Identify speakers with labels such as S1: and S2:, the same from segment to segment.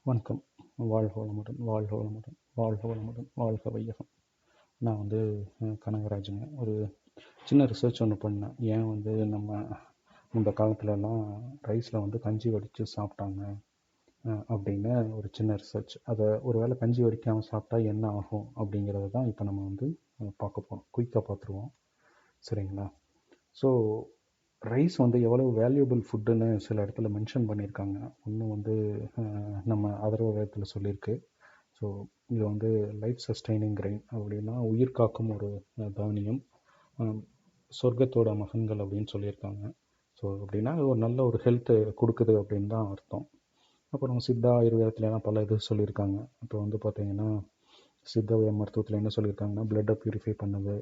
S1: வணக்கம். வாழ்க வளமுடன், வாழ்க வளமுடன், வாழ்க வளமுடன், வாழ்க வையகம். நான் கனகராஜுங்க. ஒரு சின்ன ரிசர்ச் ஒன்று பண்ணேன். ஏன் நம்ம இந்த காலத்துலலாம் ரைஸில் கஞ்சி வடித்து சாப்பிட்டாங்க அப்படின்னு ஒரு சின்ன ரிசர்ச். அதை ஒரு வேளை கஞ்சி வடிக்காமல் சாப்பிட்டா என்ன ஆகும் அப்படிங்கிறத தான் இப்போ நம்ம பார்க்க போகிறோம். குயிக்காக பார்த்துருவோம். சரிங்களா? ஸோ ரைஸ் எவ்வளவு வேல்யூபிள் ஃபுட்டுன்னு சில இடத்துல மென்ஷன் பண்ணியிருக்காங்க. ஒன்று நம்ம அதர்வ வேதத்தில் சொல்லியிருக்கு. ஸோ இது லைஃப் சஸ்டைனிங் கிரெயின் அப்படின்னா உயிர் காக்கும் ஒரு தானியம். சொர்க்கத்தோட மகன்கள் அப்படின்னு சொல்லியிருக்காங்க. ஸோ அப்படின்னா இது ஒரு நல்ல ஒரு ஹெல்த்து கொடுக்குது அப்படின்னு தான் அர்த்தம். அப்புறம் சித்தா ஆயுர்வேதத்துலலாம் பல இது சொல்லியிருக்காங்க. இப்போ பார்த்தீங்கன்னா சித்த மருத்துவத்தில் என்ன சொல்லியிருக்காங்கன்னா பிளட்டை ப்யூரிஃபை பண்ணுது,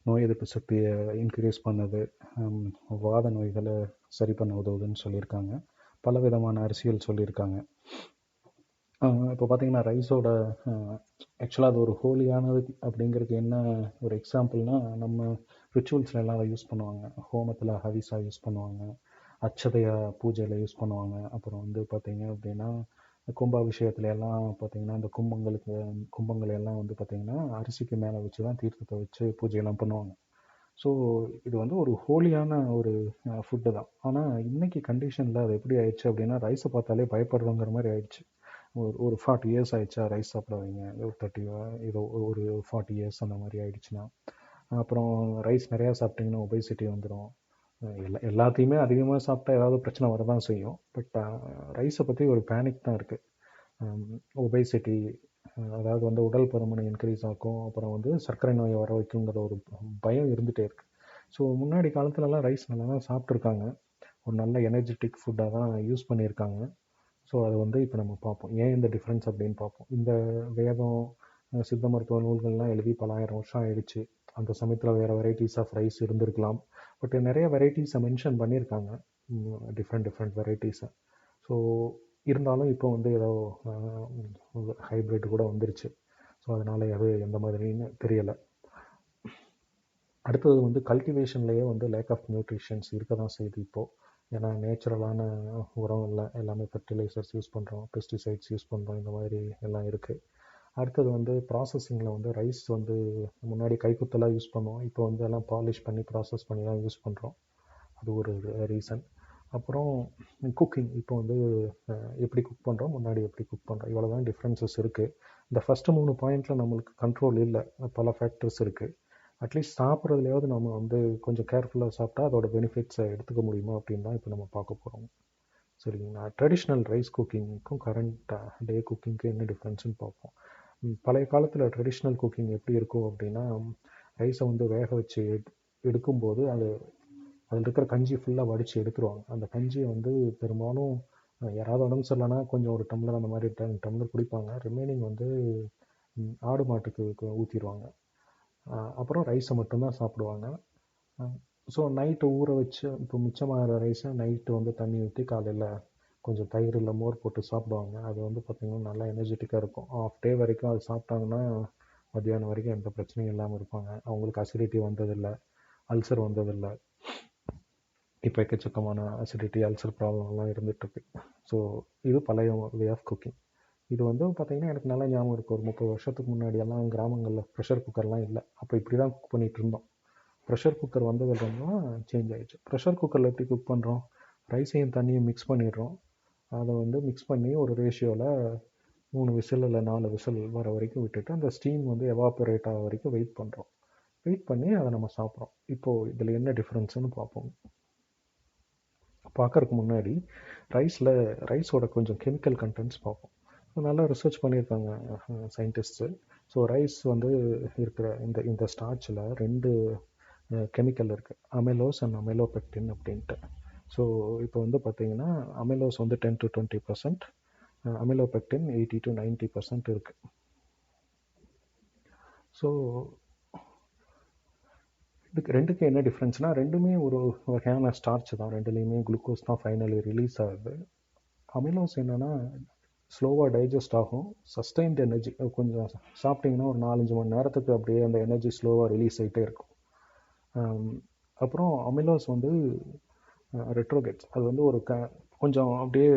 S1: நோய் எதிர்ப்பு சக்தியை இன்க்ரீஸ் பண்ணுது, வாத நோய்களை சரி பண்ண உதவுதுன்னு சொல்லியிருக்காங்க. பல விதமான அரசியல் சொல்லியிருக்காங்க. இப்போ பார்த்தீங்கன்னா ரைஸோட ஆக்சுவலாக அது ஒரு ஹோலியானது அப்படிங்கிறதுக்கு என்ன ஒரு எக்ஸாம்பிள்னால், நம்ம ரிச்சுவல்ஸில் எல்லாம் அதை யூஸ் பண்ணுவாங்க. ஹோமத்தில் ஹவிஸாக யூஸ் பண்ணுவாங்க, அச்சதையாக பூஜையில் யூஸ் பண்ணுவாங்க. அப்புறம் பார்த்தீங்க அப்படின்னா கும்பாபிஷேகத்துல எல்லாம் பார்த்தீங்கன்னா அந்த கும்பங்கள் எல்லாம் பார்த்தீங்கன்னா அரிசிக்கு மேலே வச்சு தான் தீர்த்தத்தை வச்சு பூஜையெல்லாம் பண்ணுவாங்க. ஸோ இது ஒரு ஹோலியான ஒரு ஃபுட்டு தான். ஆனால் இன்னைக்கு கண்டிஷனில் அது எப்படி ஆயிடுச்சு அப்படின்னா ரைஸை பார்த்தாலே பயப்படுறோங்கிற மாதிரி ஆயிடுச்சு. ஒரு 40 இயர்ஸ் ஆயிடுச்சா ரைஸ் சாப்பிட வைங்க, ஒரு 30 ஏதோ ஒரு 40 இயர்ஸ் அந்த மாதிரி ஆயிடுச்சுன்னா, அப்புறம் ரைஸ் நிறையா சாப்பிட்டிங்கன்னா ஒபேசிட்டி வந்துடும். எல்லாத்தையுமே அதிகமாக சாப்பிட்டா ஏதாவது பிரச்சனை வரதான் செய்யும். பட் ரைஸை பற்றி ஒரு பேனிக் தான் இருக்குது. ஒபேசிட்டி, அதாவது உடல் பருமனை இன்க்ரீஸ் ஆக்கும். அப்புறம் சர்க்கரை நோயை வர வைக்குங்கிற ஒரு பயம் இருந்துகிட்டே இருக்குது. ஸோ முன்னாடி காலத்துலலாம் ரைஸ் நல்லா தான் சாப்பிட்ருக்காங்க. ஒரு நல்ல எனர்ஜெட்டிக் ஃபுட்டாக தான் யூஸ் பண்ணியிருக்காங்க. ஸோ அது இப்போ நம்ம பார்ப்போம். ஏன் இந்த டிஃப்ரென்ஸ் அப்படின்னு பார்ப்போம். இந்த வேதம் சித்த மருத்துவ நூல்கள்லாம் எழுதி பல ஆயிரம் வருஷம் ஆயிடுச்சு. அந்த சமயத்தில் வேறு வெரைட்டிஸ் ஆஃப் ரைஸ் இருந்திருக்கலாம். பட் நிறைய வெரைட்டிஸை மென்ஷன் பண்ணியிருக்காங்க, டிஃப்ரெண்ட் வெரைட்டிஸை. ஸோ இருந்தாலும் இப்போ ஏதோ ஹைப்ரிட் கூட வந்துருச்சு. ஸோ அதனால் அது எந்த மாதிரின்னு தெரியலை. அடுத்தது கல்டிவேஷன்லேயே லேக் ஆஃப் நியூட்ரிஷன்ஸ் இருக்க தான் செய்யுது இப்போது. ஏன்னா நேச்சுரலான உரம் இல்லை, எல்லாமே ஃபெர்டிலைசர்ஸ் யூஸ் பண்ணுறோம், பெஸ்டிசைட்ஸ் யூஸ் பண்ணுறோம், இந்த மாதிரி எல்லாம் இருக்குது. அடுத்தது ப்ராசஸிங்கில் ரைஸ் முன்னாடி கைக்குத்தலாக யூஸ் பண்ணுவோம். இப்போ எல்லாம் பாலிஷ் பண்ணி ப்ராசஸ் பண்ணி தான் யூஸ் பண்ணுறோம். அது ஒரு ரீசன். அப்புறம் குக்கிங், இப்போ எப்படி குக் பண்ணுறோம், முன்னாடி எப்படி குக் பண்ணுறோம், இவ்வளோ தான் டிஃப்ரென்சஸ் இருக்குது. இந்த ஃபஸ்ட்டு 3 பாயிண்டில் நம்மளுக்கு கண்ட்ரோல் இல்லை, பல ஃபேக்டர்ஸ் இருக்குது. அட்லீஸ்ட் சாப்பிட்றதுலையாவது நம்ம கொஞ்சம் கேர்ஃபுல்லாக சாப்பிட்டா அதோட பெனிஃபிட்ஸை எடுத்துக்க முடியுமா அப்படின்னு தான் இப்போ நம்ம பார்க்க போகிறோம். சரிங்களா? ட்ரெடிஷ்னல் ரைஸ் குக்கிங்க்கும் கரண்ட் டே குக்கிங்க்கும் என்ன டிஃப்ரென்ஸ்னு பார்ப்போம். பழைய காலத்தில் ட்ரெடிஷ்னல் குக்கிங் எப்படி இருக்கும் அப்படின்னா, ரைஸை வேக வச்சு எடுக்கும்போது அதில் இருக்கிற கஞ்சி ஃபுல்லாக வடித்து எடுத்துருவாங்க. அந்த கஞ்சியை பெரும்பாலும் யாராவது உடம்பு சரியில்லைனா கொஞ்சம் ஒரு டம்ளர் அந்த மாதிரி டம்ளர் குடிப்பாங்க. ரிமைனிங் ஆடு மாட்டுக்கு ஊற்றிடுவாங்க. அப்புறம் ரைஸை மட்டும்தான் சாப்பிடுவாங்க. ஸோ நைட்டு ஊற வச்சு இப்போ மிச்சமாகிற ரைஸை நைட்டு தண்ணி ஊற்றி காலையில் கொஞ்சம் தயிர் இல்லை மோர் போட்டு சாப்பிடுவாங்க. அது பார்த்திங்கன்னா நல்லா எனர்ஜெட்டிக்காக இருக்கும். ஆஃப் டே வரைக்கும் அது சாப்பிட்டாங்கன்னா மத்தியானம் வரைக்கும் எந்த பிரச்சனையும் இல்லாமல் இருப்பாங்க. அவங்களுக்கு அசிடிட்டி வந்ததில்லை, அல்சர் வந்ததில்லை. இப்போ எக்கச்சக்கமான அசிடிட்டி அல்சர் ப்ராப்ளம்லாம் இருந்துகிட்ருக்கு. ஸோ இது பழைய வே ஆஃப் குக்கிங். இது பார்த்திங்கன்னா எனக்கு நல்லா ஞாபகம் இருக்குது. ஒரு 30 வருஷத்துக்கு முன்னாடியெல்லாம் கிராமங்களில் ப்ரெஷர் குக்கர்லாம் இல்லை. அப்போ இப்படி தான் குக் பண்ணிகிட்டு இருந்தோம். ப்ரெஷர் குக்கர் வந்ததுக்கப்புறம் சேஞ்ச் ஆகிடுச்சு. ப்ரெஷர் குக்கரில் எப்படி குக் பண்ணுறோம், ரைஸையும் தண்ணியும் மிக்ஸ் பண்ணிடுறோம். அதை மிக்ஸ் பண்ணி ஒரு ரேஷியோவில் 3 விசில் இல்லை 4 விசில் வர வரைக்கும் விட்டுட்டு அந்த ஸ்டீம் எவாப்பரேட் ஆக வரைக்கும் வெயிட் பண்ணுறோம். வெயிட் பண்ணி அதை நம்ம சாப்பிட்றோம். இப்போது இதில் என்ன டிஃப்ரென்ஸ்னு பார்ப்போம். பார்க்கறதுக்கு முன்னாடி ரைஸோட கொஞ்சம் கெமிக்கல் கண்டென்ட்ஸ் பார்ப்போம். நல்லா ரிசர்ச் பண்ணியிருக்காங்க சயின்டிஸ்ட்டு. ஸோ ரைஸ் இருக்கிற இந்த ஸ்டார்ச்சில் 2 கெமிக்கல் இருக்குது, அமெலோஸ் அண்ட் அமெலோபெக்டின் அப்படின்ட்டு. ஸோ இப்போ பார்த்தீங்கன்னா அமெலோஸ் 10 to 20%, அமெலோபெக்டின் 80 to 90% இருக்குது. ஸோ இதுக்கு ரெண்டுக்கும் என்ன டிஃப்ரென்ஸ்னால், ரெண்டுமே ஒரு வகையான ஸ்டார்ச் தான். ரெண்டுலேயுமே குளுக்கோஸ் தான் ஃபைனலி ரிலீஸ் ஆகுது. அமிலோஸ் என்னென்னா ஸ்லோவாக டைஜஸ்ட் ஆகும், சஸ்டைன்ட் எனர்ஜி. கொஞ்சம் சாப்பிட்டிங்கன்னா ஒரு 4-5 மணி நேரத்துக்கு அப்படியே அந்த எனர்ஜி ஸ்லோவாக ரிலீஸ் ஆகிட்டே இருக்கும். அப்புறம் அமிலோஸ் ரெட்ரோகேட்ஸ். அது ஒரு கொஞ்சம் அப்படியே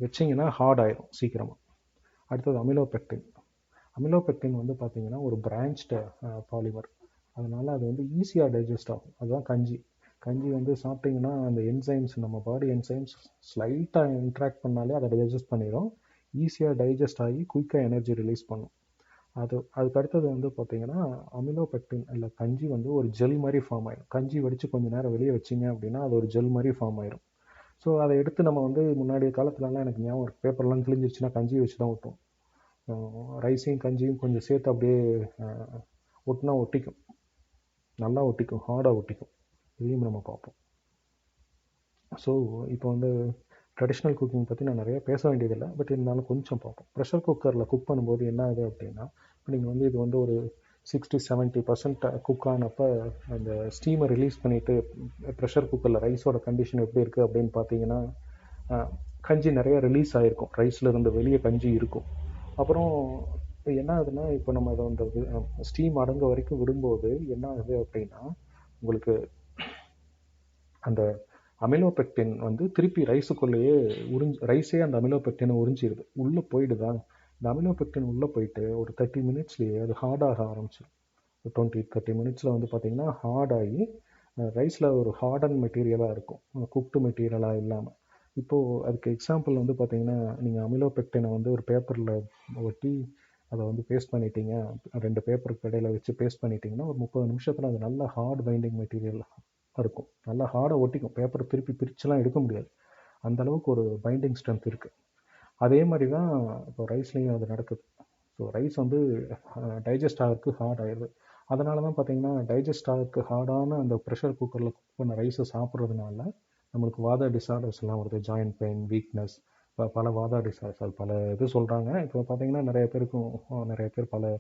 S1: வச்சிங்கன்னா ஹார்ட் ஆயிரும் சீக்கிரமாக. அடுத்தது அமிலோபெக்டின். அமிலோபெக்டின் வந்து பார்த்தீங்கன்னா ஒரு பிரான்ச்டு பாலிமர். அதனால் அது வந்து ஈஸியாக டைஜஸ்ட் ஆகும். அதுதான் கஞ்சி. கஞ்சி வந்து சாப்பிட்டிங்கன்னா அந்த என்சைம்ஸ், நம்ம பாடி என்சைம்ஸ் ஸ்லைட்டாக இன்ட்ராக்ட் பண்ணாலே அதை டைஜஸ்ட் பண்ணிடும். ஈஸியாக டைஜஸ்ட் ஆகி குயிக்காக எனர்ஜி ரிலீஸ் பண்ணும். அதுக்கு அடுத்தது வந்து பார்த்தீங்கன்னா அமிலோபெக்டின் இல்லை கஞ்சி வந்து ஒரு ஜெல் மாதிரி ஃபார்ம் ஆயிடும். கஞ்சி வடித்து கொஞ்சம் நேரம் வெளியே வச்சிங்க அப்படின்னா அது ஒரு ஜெல் மாதிரி ஃபார்ம் ஆயிடும். ஸோ அதை எடுத்து நம்ம வந்து முன்னாடி காலத்துலலாம் எனக்கு ஞாபகம் பேப்பர்லாம் கிழிஞ்சிருச்சுன்னா கஞ்சி வச்சு தான் ஊட்டும். ரைஸையும் கஞ்சியும் கொஞ்சம் சேர்த்து அப்படியே ஒட்டினா ஒட்டிக்கும், நல்லா ஒட்டிக்கும், ஹார்டாக ஒட்டிக்கும். இதையும் நம்ம பார்ப்போம். ஸோ இப்போ வந்து ட்ரெடிஷ்னல் குக்கிங் பற்றி நான் நிறைய பேச வேண்டியதில்லை, பட் இருந்தாலும் கொஞ்சம் பார்ப்போம். ப்ரெஷர் குக்கரில் குக் பண்ணும்போது என்ன ஆகுது அப்படின்னா, நீங்கள் வந்து இது வந்து ஒரு 60-70% குக் ஆனப்போ அந்த ஸ்டீமை ரிலீஸ் பண்ணிவிட்டு ப்ரெஷர் குக்கரில் ரைஸோட கண்டிஷன் எப்படி இருக்குது அப்படின்னு பார்த்தீங்கன்னா, கஞ்சி நிறைய ரிலீஸ் ஆகிருக்கும், ரைஸில் இருந்து வெளியே கஞ்சி இருக்கும். அப்புறம் என்ன ஆகுதுன்னா, இப்போ நம்ம அதை வந்து ஸ்டீம் அடங்க வரைக்கும் விடும்போது என்ன ஆகுது அப்படின்னா, உங்களுக்கு அந்த அமிலோபெக்டின் வந்து திருப்பி ரைஸுக்குள்ளேயே ரைஸே அந்த அமிலோபெக்டினை உறிஞ்சிடுது, உள்ளே போயிடுதா. இந்த அமிலோபெக்டின் உள்ளே போயிட்டு ஒரு 30 மினிட்ஸ்லேயே அது ஹார்டாக ஆரம்பிச்சிடும். 20-30 மினிட்ஸில் வந்து பார்த்திங்கன்னா ஹார்டாகி ரைஸில் ஒரு ஹார்டன் மெட்டீரியலாக இருக்கும், குக்டு மெட்டீரியலாக இல்லாமல். இப்போது அதுக்கு எக்ஸாம்பிள் வந்து பார்த்திங்கன்னா, நீங்கள் அமிலோபெக்டினை வந்து ஒரு பேப்பரில் ஒட்டி அதை வந்து பேஸ்ட் பண்ணிட்டீங்க, 2 பேப்பருக்கு இடையில வச்சு பேஸ்ட் பண்ணிட்டீங்கன்னா ஒரு 30 நிமிஷத்தில் அது நல்ல ஹார்ட் பைண்டிங் மெட்டீரியல் இருக்கும், நல்லா ஹார்டாக ஒட்டிக்கும். பேப்பரை திருப்பி பிரிச்சுலாம் எடுக்க முடியாது, அந்த அளவுக்கு ஒரு பைண்டிங் ஸ்ட்ரென்த் இருக்குது. அதே மாதிரி தான் இப்போ ரைஸ்லேயும் அது நடக்குது. ஸோ ரைஸ் வந்து டைஜஸ்ட் ஆகிறதுக்கு ஹார்ட் ஆகிடுது. அதனால தான் பார்த்தீங்கன்னா டைஜஸ்ட் ஆகிறதுக்கு ஹார்டான அந்த ப்ரெஷர் குக்கரில் குக் பண்ண ரைஸை சாப்பிட்றதுனால நம்மளுக்கு வாத டிசார்டர்ஸ்லாம் வருது, ஜாயின்ட் பெயின், வீக்னஸ், பல வாத டிசார்டர்ஸ், பல இது சொல்கிறாங்க. இப்போ பார்த்தீங்கன்னா நிறைய பேர் பல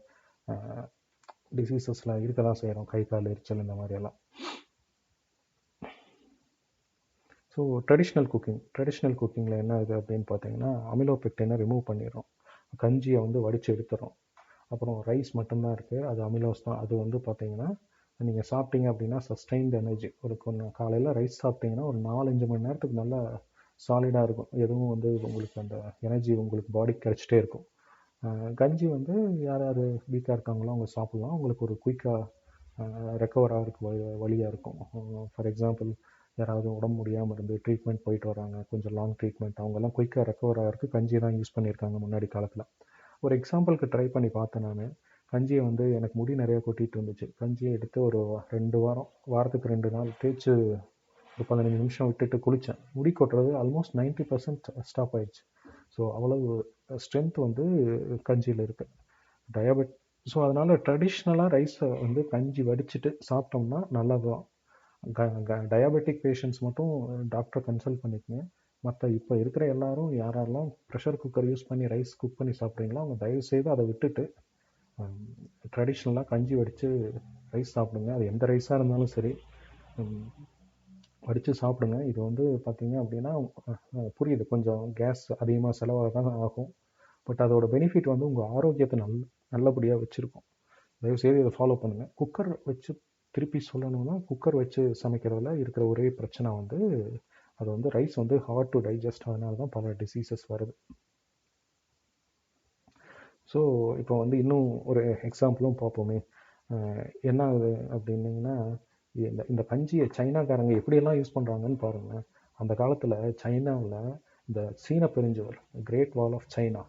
S1: டிசீசஸ்லாம் இருக்க தான் செய்கிறோம், கை கால் எரிச்சல் இந்த மாதிரியெல்லாம். ஸோ ட்ரெடிஷ்னல் குக்கிங்கில் என்ன ஆகுது அப்படின்னு பார்த்தீங்கன்னா, அமிலோபெக்டினை ரிமூவ் பண்ணிடுறோம், கஞ்சியை வந்து வடித்து எடுத்துடுறோம். அப்புறம் ரைஸ் மட்டும்தான் இருக்குது, அது அமிலோஸ் தான். அது வந்து பார்த்தீங்கன்னா நீங்கள் சாப்பிட்டீங்க அப்படின்னா சஸ்டைன்டு எனர்ஜி ஒரு காலையில் ரைஸ் சாப்பிட்டீங்கன்னா ஒரு 4-5 மணி நேரத்துக்கு நல்லா சாலிடாக இருக்கும், எதுவும் வந்து உங்களுக்கு அந்த எனர்ஜி உங்களுக்கு பாடிக்கு கிடச்சிட்டே இருக்கும். கஞ்சி வந்து யார் யார் வீக்காக இருக்காங்களோ அவங்க சாப்பிட்லாம், உங்களுக்கு ஒரு குயிக்காக ரெக்கவர் ஆகிறதுக்கு வழியாக இருக்கும். ஃபார் எக்ஸாம்பிள் யாராவது உடம்பு முடியாமல் இருந்து ட்ரீட்மெண்ட் போயிட்டு வராங்க, கொஞ்சம் லாங் ட்ரீட்மெண்ட், அவங்கெல்லாம் குயிக்காக ரெக்கவர் ஆகிறதுக்கு கஞ்சி தான் யூஸ் பண்ணியிருக்காங்க முன்னாடி காலத்தில். ஒரு எக்ஸாம்பிளுக்கு ட்ரை பண்ணி பார்த்தேன் நான். கஞ்சியை வந்து எனக்கு முடி நிறையா கொட்டிகிட்டு இருந்துச்சு, கஞ்சியை எடுத்து ஒரு 2 வாரத்துக்கு 2 நாள் தேய்ச்சி ஒரு 15 நிமிஷம் விட்டுட்டு குளித்தேன். முடி கொட்டுறது ஆல்மோஸ்ட் 90% ஸ்டாப் ஆயிடுச்சு. ஸோ அவ்வளவு ஸ்ட்ரென்த் வந்து கஞ்சியில் இருக்குது. ஸோ அதனால் ட்ரெடிஷ்னலாக ரைஸை வந்து கஞ்சி வடிச்சிட்டு சாப்பிட்டோம்னா நல்லது தான். டயாபெட்டிக் பேஷண்ட்ஸ் மட்டும் டாக்டரை கன்சல்ட் பண்ணிக்கங்க. மற்ற இப்போ இருக்கிற எல்லாரும் யாரெல்லாம் ப்ரெஷர் குக்கர் யூஸ் பண்ணி ரைஸ் குக் பண்ணி சாப்பிட்றீங்களோ அவங்க தயவுசெய்து அதை விட்டுட்டு ட்ரெடிஷ்னலாக கஞ்சி வடித்து ரைஸ் சாப்பிடுங்க. அது எந்த ரைஸாக இருந்தாலும் சரி வடித்து சாப்பிடுங்க. இது வந்து பார்த்தீங்க அப்படின்னா புரியுது, கொஞ்சம் கேஸ் அதிகமாக செலவாக தான் ஆகும், பட் அதோட பெனிஃபிட் வந்து உங்கள் ஆரோக்கியத்தை நல்லபடியாக வச்சுருக்கோம். தயவுசெய்து இதை ஃபாலோ பண்ணுங்கள். குக்கர் வச்சு திருப்பி சொல்லணும்னா, குக்கர் வச்சு சமைக்கிறதுல இருக்கிற ஒரே பிரச்சனை வந்து அது வந்து ரைஸ் வந்து ஹார்ட் டு டைஜஸ்ட், அதனால தான் பல டிசீசஸ் வருது. ஸோ இப்போ வந்து இன்னும் ஒரு எக்ஸாம்பிளும் பார்ப்போமே. என்ன ஆகுது அப்படின்னிங்கன்னா, இந்த கஞ்சியை சைனாக்காரங்க எப்படியெல்லாம் யூஸ் பண்ணுறாங்கன்னு பாருங்கள். அந்த காலத்தில் சைனாவில் இந்த சீன பெருஞ்சுவர், கிரேட் வால் ஆஃப் சைனா,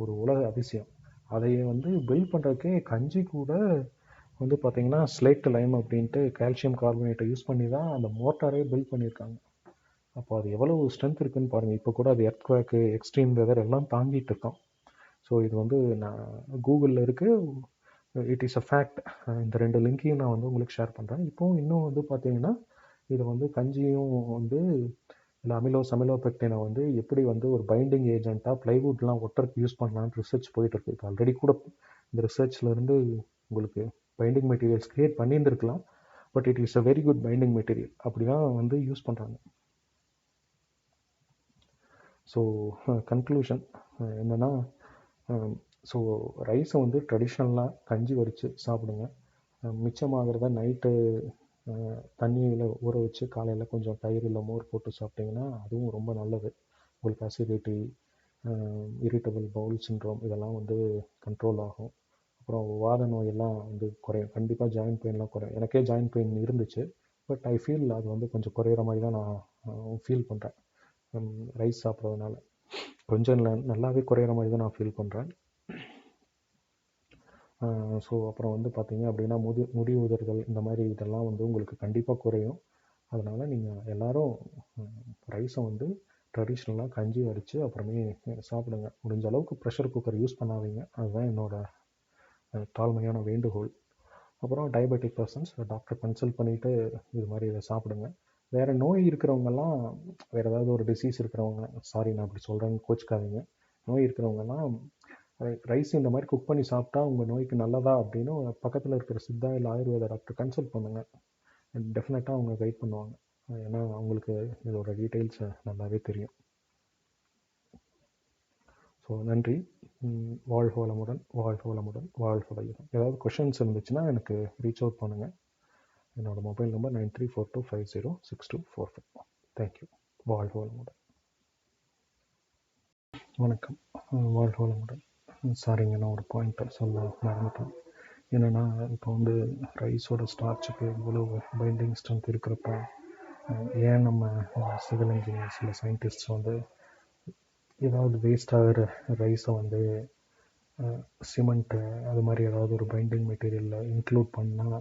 S1: ஒரு உலக அதிசயம், அதை வந்து பில்ட் பண்ணுறதுக்கே கஞ்சி கூட வந்து பார்த்திங்கன்னா ஸ்லேட் லைம் அப்படின்ட்டு கால்சியம் கார்பனேட்டை யூஸ் பண்ணி தான் அந்த மோட்டாரே பில்ட் பண்ணியிருக்காங்க. அப்போ அது எவ்வளோ ஸ்ட்ரென்த் இருக்குதுன்னு பாருங்கள். இப்போ கூட அது எர்த்குவேக்கு, எக்ஸ்ட்ரீம் வெதர் எல்லாம் தாங்கிட்டு இருக்கோம். ஸோ இது வந்து நான் கூகுளில் இருக்குது, இட் இஸ் அ ஃபேக்ட். இந்த 2 லிங்கையும் நான் வந்து உங்களுக்கு ஷேர் பண்ணுறேன். இப்போது இன்னும் வந்து பார்த்தீங்கன்னா இது வந்து கஞ்சியும் வந்து இல்லை அமிலோபெக்டினை வந்து எப்படி வந்து ஒரு பைண்டிங் ஏஜென்ட்டாக ப்ளைவுட்லாம் ஒட்டருக்கு யூஸ் பண்ணலான்னு ரிசர்ச் போயிட்டுருக்கு. இப்போ ஆல்ரெடி கூட இந்த ரிசர்ச்லேருந்து உங்களுக்கு பைண்டிங் மெட்டீரியல்ஸ் க்ரியேட் பண்ணியிருந்துருக்கலாம், but it is a very good binding material, அப்படி தான் வந்து யூஸ் பண்ணுறாங்க. ஸோ கன்க்ளூஷன் என்னென்னா, ஸோ ரைஸை வந்து ட்ரெடிஷ்னலாக கஞ்சி வடித்து சாப்பிடுங்க. மிச்சமாகிறத நைட்டு தண்ணியில் ஊற வச்சு காலையில் கொஞ்சம் தயிர் இல்லை மோர் போட்டு சாப்பிட்டிங்கன்னா அதுவும் ரொம்ப நல்லது. உங்களுக்கு அசிடிட்டி, இரிட்டபிள் பவுல் சிண்ட்ரோம் இதெல்லாம் வந்து கண்ட்ரோல் ஆகும். அப்புறம் வாத நோயெல்லாம் வந்து குறையும். கண்டிப்பாக ஜாயின்ட் பெயின்லாம் குறையும். எனக்கே ஜாயின்ட் பெயின் இருந்துச்சு. பட் ஐ ஃபீல் அது வந்து கொஞ்சம் குறையிற மாதிரி தான் நான் ஃபீல் பண்ணுறேன். ரைஸ் சாப்பிட்றதுனால கொஞ்சம் நல்லாவே குறையிற மாதிரி தான் நான் ஃபீல் பண்ணுறேன். ஸோ அப்புறம் வந்து பார்த்தீங்க அப்படின்னா முடி உதறுதல் இந்த மாதிரி இதெல்லாம் வந்து உங்களுக்கு கண்டிப்பாக குறையும். அதனால் நீங்கள் எல்லோரும் ரைஸை வந்து ட்ரெடிஷ்னலாக கஞ்சி வடித்து அப்புறமே சாப்பிடுங்க. முடிஞ்ச அளவுக்கு ப்ரெஷர் குக்கர் யூஸ் பண்ணாதீங்க. அதுதான் என்னோடய தாழ்மையான வேண்டுகோள். அப்புறம் டயபெட்டிக் பர்சன்ஸ் டாக்டர் கன்சல்ட் பண்ணிவிட்டு இது மாதிரி இதை சாப்பிடுங்க. வேறு நோய் இருக்கிறவங்கெல்லாம், வேறு ஏதாவது ஒரு டிசீஸ் இருக்கிறவங்க, சாரி நான் அப்படி சொல்கிறேன்னு கோச்சிக்காதீங்க, நோய் இருக்கிறவங்கெல்லாம் ரைஸ் இந்த மாதிரி குக் பண்ணி சாப்பிட்டா உங்கள் நோய்க்கு நல்லதா அப்படின்னு பக்கத்தில் இருக்கிற சித்தா இல்லை ஆயுர்வேத டாக்டர் கன்சல்ட் பண்ணுங்கள். டெஃபினட்டாக அவங்க கைட் பண்ணுவாங்க. ஏன்னா அவங்களுக்கு இதோட டீட்டெயில்ஸ் நல்லாவே தெரியும். ஸோ நன்றி. வாழ்க வளமுடன், வாழ்க வளமுடன், வாழ்க வையகம். ஏதாவது கொஷின்ஸ் இருந்துச்சுன்னா எனக்கு ரீச் அவுட் பண்ணுங்கள். என்னோடய மொபைல் நம்பர் 9342506245. தேங்க்யூ. வாழ்க வளமுடன். வணக்கம். வாழ்க வளமுடன். சாரிங்க, நான் ஒரு பாயிண்ட் சொல்ல மறந்துட்டேன். என்னென்னா, இப்போ வந்து ரைஸோட ஸ்டார்ச்சுக்கு இவ்வளோ பைண்டிங் ஸ்ட்ரென்த் இருக்கிறப்ப ஏன் நம்ம சிவில் இன்ஜினியர்ஸ் இல்லை சயின்டிஸ்ட்ஸ் வந்து ஏதாவது வேஸ்ட் ஆகிற ரைஸை வந்து சிமெண்ட்டு அது மாதிரி ஏதாவது ஒரு பைண்டிங் மெட்டீரியலில் இன்க்ளூட் பண்ணால்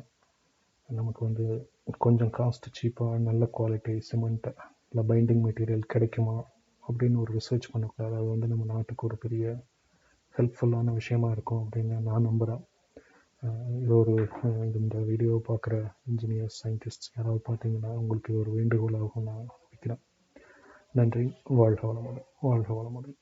S1: நமக்கு வந்து கொஞ்சம் காஸ்ட் சீப்பாக நல்ல குவாலிட்டி சிமெண்ட் இல்லை பைண்டிங் மெட்டீரியல் கிடைக்குமா அப்படின்னு ஒரு ரிசர்ச் பண்ணக்கூடாது. அது வந்து நம்ம நாட்டுக்கு ஒரு பெரிய ஹெல்ப்ஃபுல்லான விஷயமா இருக்கும் அப்படின்னு நான் நம்புகிறேன். இது ஒரு இந்த வீடியோ பார்க்குற இன்ஜினியர்ஸ் சயின்டிஸ்ட்ஸ் யாராவது பார்த்தீங்கன்னா உங்களுக்கு இது ஒரு வேண்டுகோளாகவும் நான் வைக்கிறேன். நன்றி. வாழ்க வளமுடன், வாழ்க வளமுடன்.